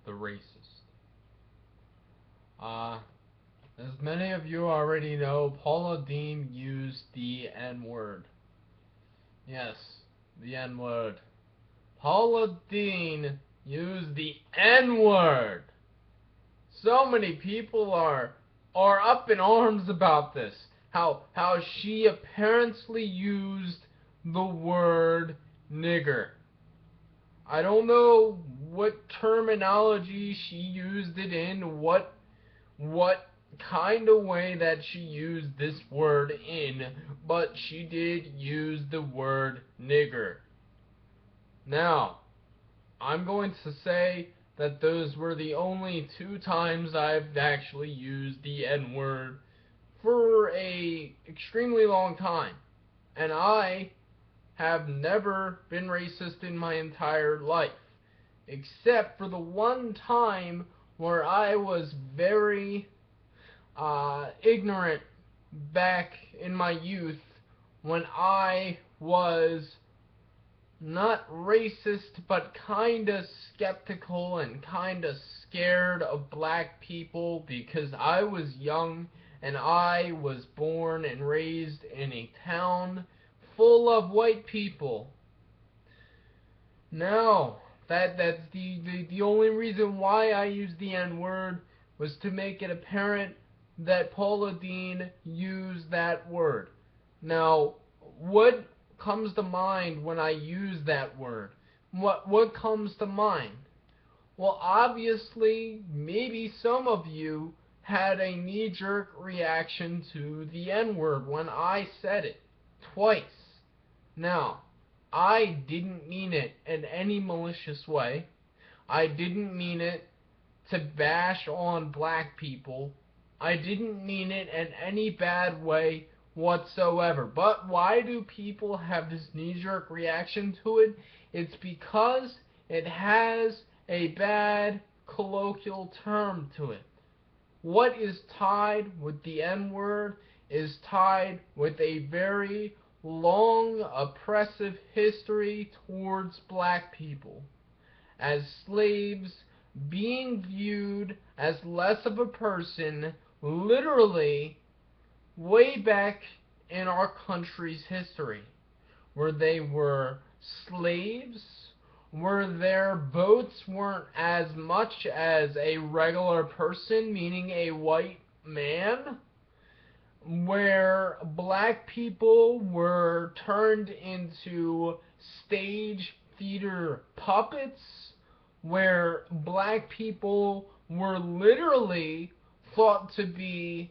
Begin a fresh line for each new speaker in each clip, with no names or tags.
the racist. As many of you already know, Paula Deen used the N-word. Yes, the N-word. Paula Deen used the N-word. So many people are up in arms about this. How she apparently used the word nigger. I don't know what terminology she used it in, what kind of way that she used this word in, but she did use the word nigger. Now, I'm going to say that those were the only two times I've actually used the N-word for a extremely long time. And I have never been racist in my entire life, except for the one time where I was very ignorant back in my youth when I was not racist, but kinda skeptical and kinda scared of black people because I was young and I was born and raised in a town full of white people. Now, that's the only reason why I used the N-word was to make it apparent that Paula Deen used that word. Now, what comes to mind when I use that word? What comes to mind? Well, obviously, maybe some of you had a knee-jerk reaction to the N-word when I said it twice. Now, I didn't mean it in any malicious way. I didn't mean it to bash on black people. I didn't mean it in any bad way whatsoever. But why do people have this knee-jerk reaction to it? It's because it has a bad colloquial term to it. What is tied with the N-word is tied with a very long, oppressive history towards black people, as slaves being viewed as less of a person, literally way back in our country's history, where they were slaves, where their votes weren't as much as a regular person, meaning a white man, where black people were turned into stage theater puppets, where black people were literally thought to be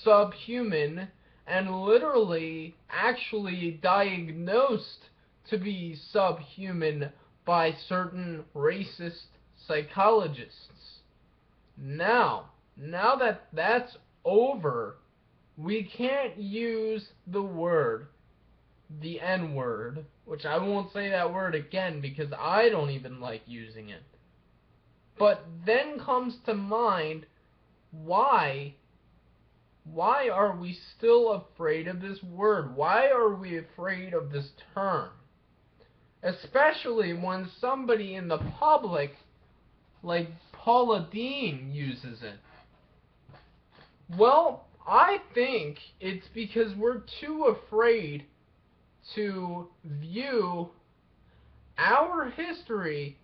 subhuman and literally actually diagnosed to be subhuman by certain racist psychologists. Now that that's over, we can't use the N-word, which I won't say that word again because I don't even like using it. But then comes to mind, why are we still afraid of this word? Why are we afraid of this term? Especially when somebody in the public, like Paula Deen, uses it. Well, I think it's because we're too afraid to view our history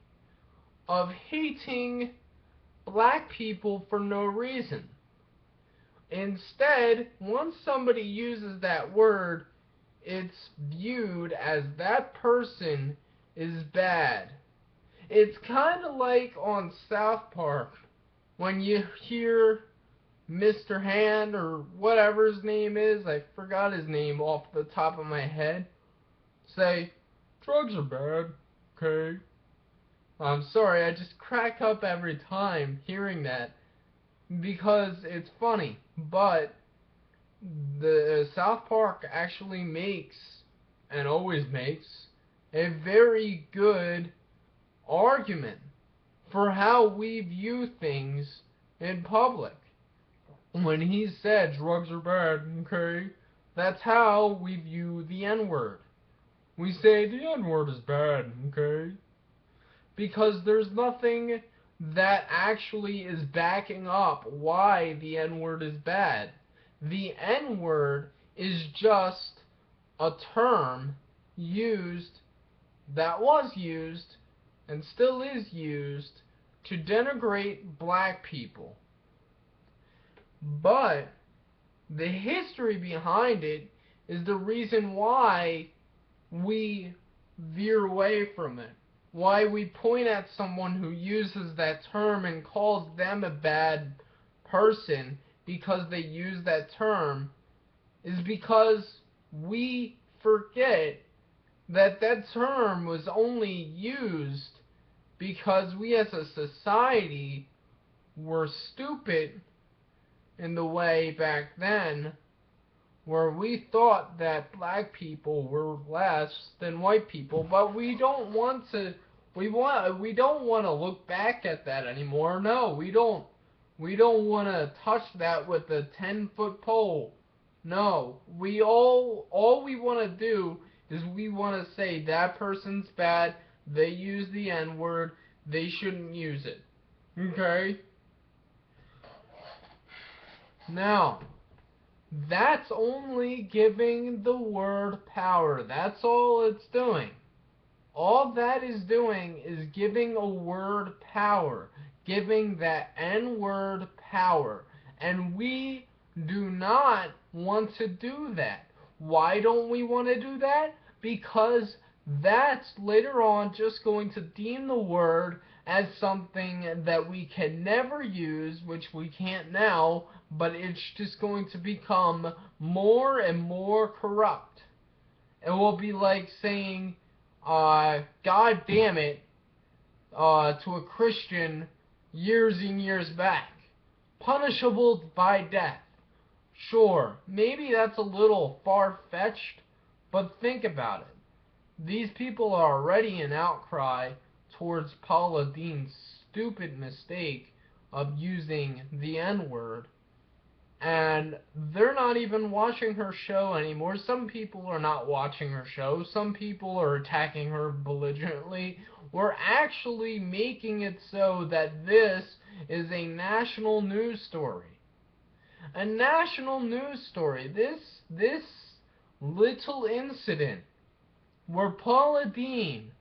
of hating black people for no reason. Instead, once somebody uses that word, it's viewed as that person is bad. It's kind of like on South Park when you hear Mr. Hand or whatever his name is, I forgot his name off the top of my head, say, drugs are bad, okay? I'm sorry, I just crack up every time hearing that because it's funny, but the South Park actually makes, and always makes, a very good argument for how we view things in public. When he said drugs are bad, okay, that's how we view the N-word. We say the N-word is bad, okay? Because there's nothing that actually is backing up why the N-word is bad. The N-word is just a term used, that was used, and still is used, to denigrate black people. But the history behind it is the reason why we veer away from it. Why we point at someone who uses that term and calls them a bad person because they use that term is because we forget that that term was only used because we as a society were stupid in the way back then where we thought that black people were less than white people, but we don't want to look back at that anymore. No, we don't want to touch that with a 10-foot pole. No, all we want to do is we want to say that person's bad, they use the N-word, they shouldn't use it. Okay? Now, that's only giving the word power. That's all it's doing. All that is doing is giving a word power. Giving that N-word power. And we do not want to do that. Why don't we want to do that? Because that's later on just going to deem the word as something that we can never use, which we can't now, but it's just going to become more and more corrupt. It will be like saying, God damn it, to a Christian years and years back. Punishable by death. Sure, maybe that's a little far-fetched, but think about it. These people are already in outcry towards Paula Deen's stupid mistake of using the N-word, and they're not even watching her show anymore. Some people are not watching her show. Some people are attacking her belligerently. We're actually making it so that this is a national news story. A national news story. This little incident where Paula Deen,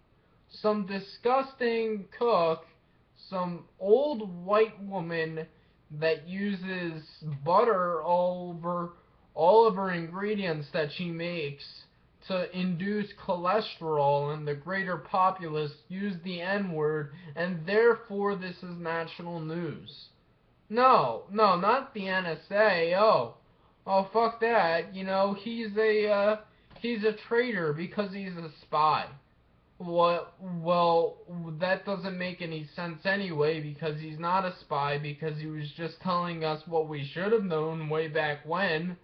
some disgusting cook, some old white woman that uses butter all of her ingredients that she makes to induce cholesterol in the greater populace, use the N-word, and therefore this is national news. No, not the NSA. Oh, fuck that. You know, he's a traitor because he's a spy. Well, that doesn't make any sense anyway, because he's not a spy, because he was just telling us what we should have known way back when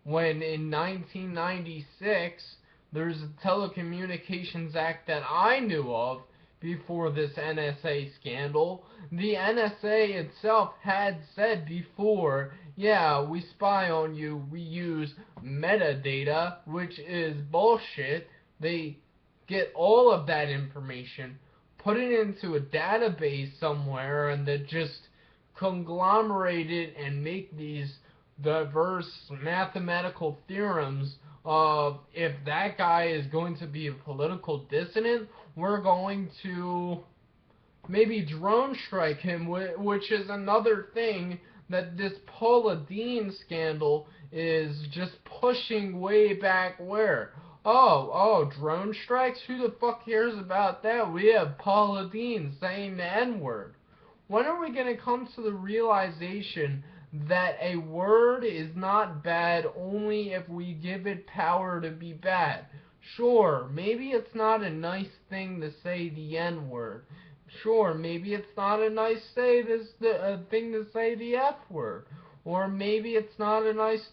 in 1996, there's a Telecommunications Act that I knew of before this NSA scandal. The NSA itself had said before, yeah, we spy on you, we use metadata, which is bullshit. They get all of that information, put it into a database somewhere, and then just conglomerate it and make these diverse mathematical theorems of if that guy is going to be a political dissident, we're going to maybe drone strike him, which is another thing that this Paula Deen scandal is just pushing way back where. Oh, drone strikes? Who the fuck cares about that? We have Paula Deen saying the N-word. When are we going to come to the realization that a word is not bad only if we give it power to be bad? Sure, maybe it's not a nice thing to say the N-word. Sure, maybe it's not a nice thing to say the F-word. Or maybe it's not a nice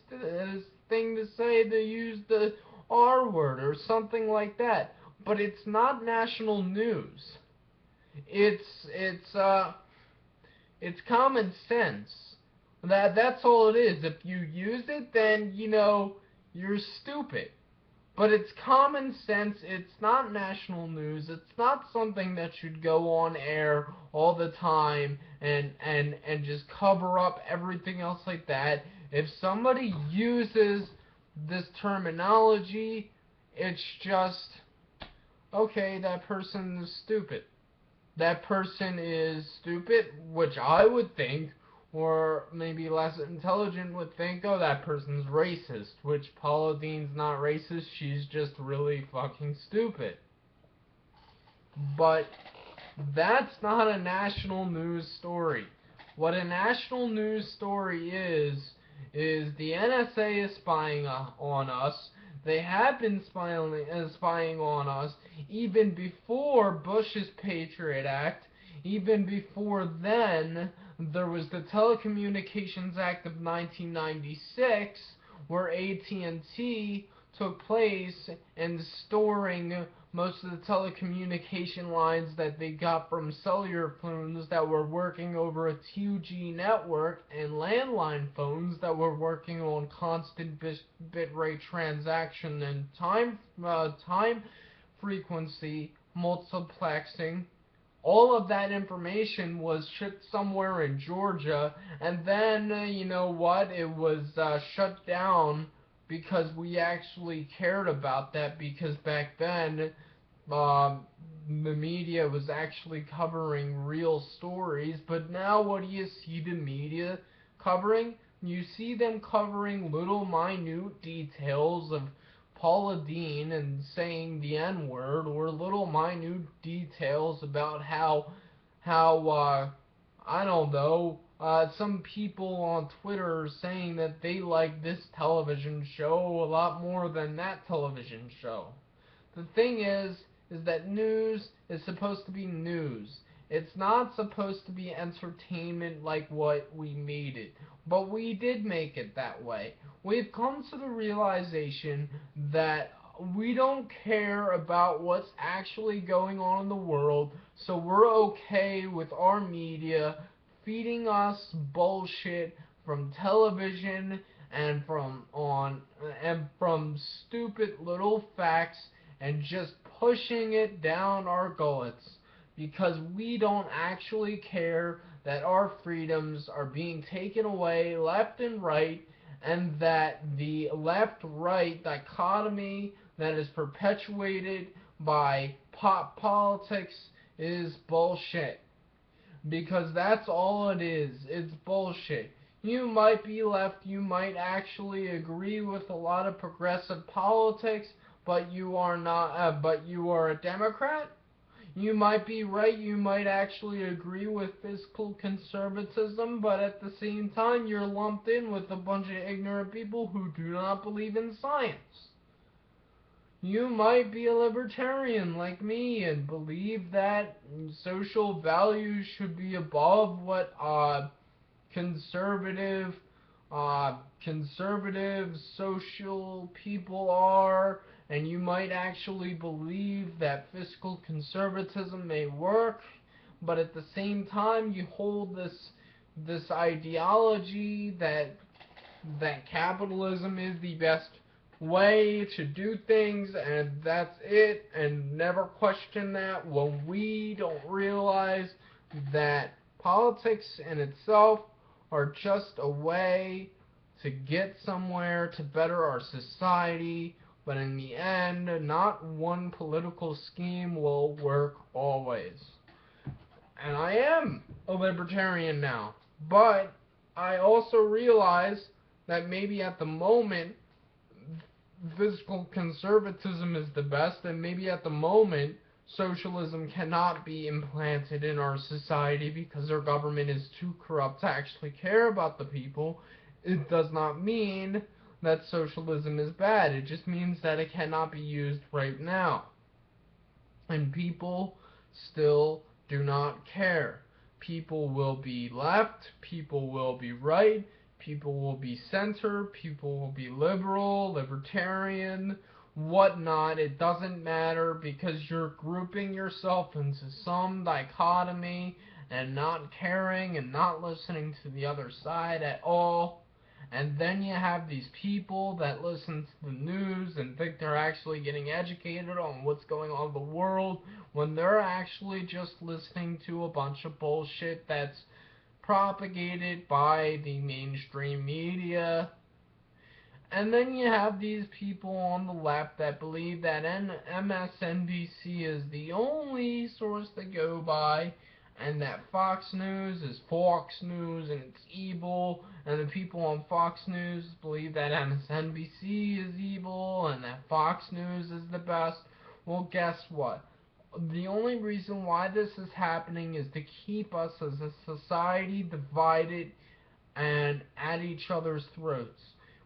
thing to say to use the R-word or something like that. But it's not national news. It's common sense. That's all it is. If you use it, then, you know, you're stupid. But it's common sense. It's not national news. It's not something that should go on air all the time and just cover up everything else like that. If somebody uses this terminology, it's just okay, that person is stupid. That person is stupid, which I would think, or maybe less intelligent would think, oh, that person's racist, which Paula Deen's not racist, she's just really fucking stupid. But that's not a national news story. What a national news story is the NSA is spying on us. They have been spying on us even before Bush's Patriot Act. Even before then, there was the Telecommunications Act of 1996, where AT&T took place in storing most of the telecommunication lines that they got from cellular phones that were working over a 2G network and landline phones that were working on constant bitrate transaction and time frequency multiplexing. All of that information was shipped somewhere in Georgia, and then, you know what, it was shut down because we actually cared about that, because back then the media was actually covering real stories. But now what do you see the media covering? You see them covering little minute details of Paula Deen and saying the N-word, or little minute details about how I don't know, some people on Twitter are saying that they like this television show a lot more than that television show. The thing is that news is supposed to be news. It's not supposed to be entertainment like what we made it. But we did make it that way. We've come to the realization that we don't care about what's actually going on in the world, so we're okay with our media feeding us bullshit from television and from stupid little facts and just pushing it down our gullets, because we don't actually care that our freedoms are being taken away left and right, and that the left-right dichotomy that is perpetuated by pop politics is bullshit. Because that's all it is. It's bullshit. You might be left, you might actually agree with a lot of progressive politics, but you are not, but you are a Democrat. You might be right, you might actually agree with fiscal conservatism, but at the same time, you're lumped in with a bunch of ignorant people who do not believe in science. You might be a libertarian like me and believe that social values should be above what conservative conservative social people are, and you might actually believe that fiscal conservatism may work, but at the same time you hold this ideology that capitalism is the best way to do things, and that's it, and never question that, when we don't realize that politics in itself are just a way to get somewhere to better our society, but in the end, not one political scheme will work always. And I am a libertarian now, but I also realize that maybe at the moment fiscal conservatism is the best, and maybe at the moment socialism cannot be implanted in our society because our government is too corrupt to actually care about the people. It does not mean that socialism is bad. It just means that it cannot be used right now. And people still do not care. People will be left, people will be right, people will be center, people will be liberal, libertarian, whatnot. It doesn't matter, because you're grouping yourself into some dichotomy and not caring and not listening to the other side at all. And then you have these people that listen to the news and think they're actually getting educated on what's going on in the world when they're actually just listening to a bunch of bullshit that's propagated by the mainstream media. And then you have these people on the left that believe that MSNBC is the only source to go by, and that Fox News is Fox News and it's evil, and the people on Fox News believe that MSNBC is evil and that Fox News is the best. Well, guess what? The only reason why this is happening is to keep us as a society divided and at each other's throats.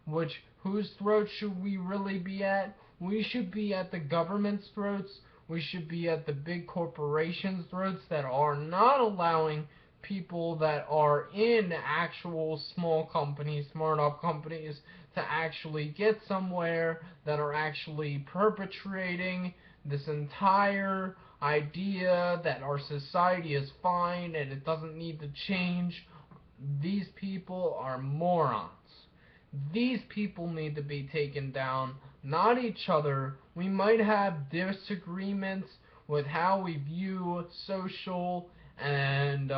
Which, whose throats should we really be at? We should be at the government's throats. We should be at the big corporations' throats that are not allowing people that are in actual small companies, startup companies, to actually get somewhere, that are actually perpetrating this entire idea that our society is fine and it doesn't need to change. These people are morons. These people need to be taken down, not each other. We might have disagreements with how we view social and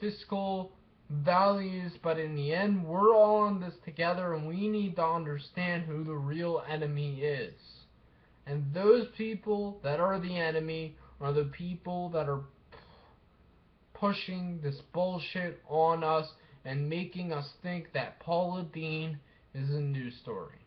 fiscal values, but in the end, we're all in this together, and we need to understand who the real enemy is. And those people that are the enemy are the people that are pushing this bullshit on us and making us think that Paula Deen is a news story.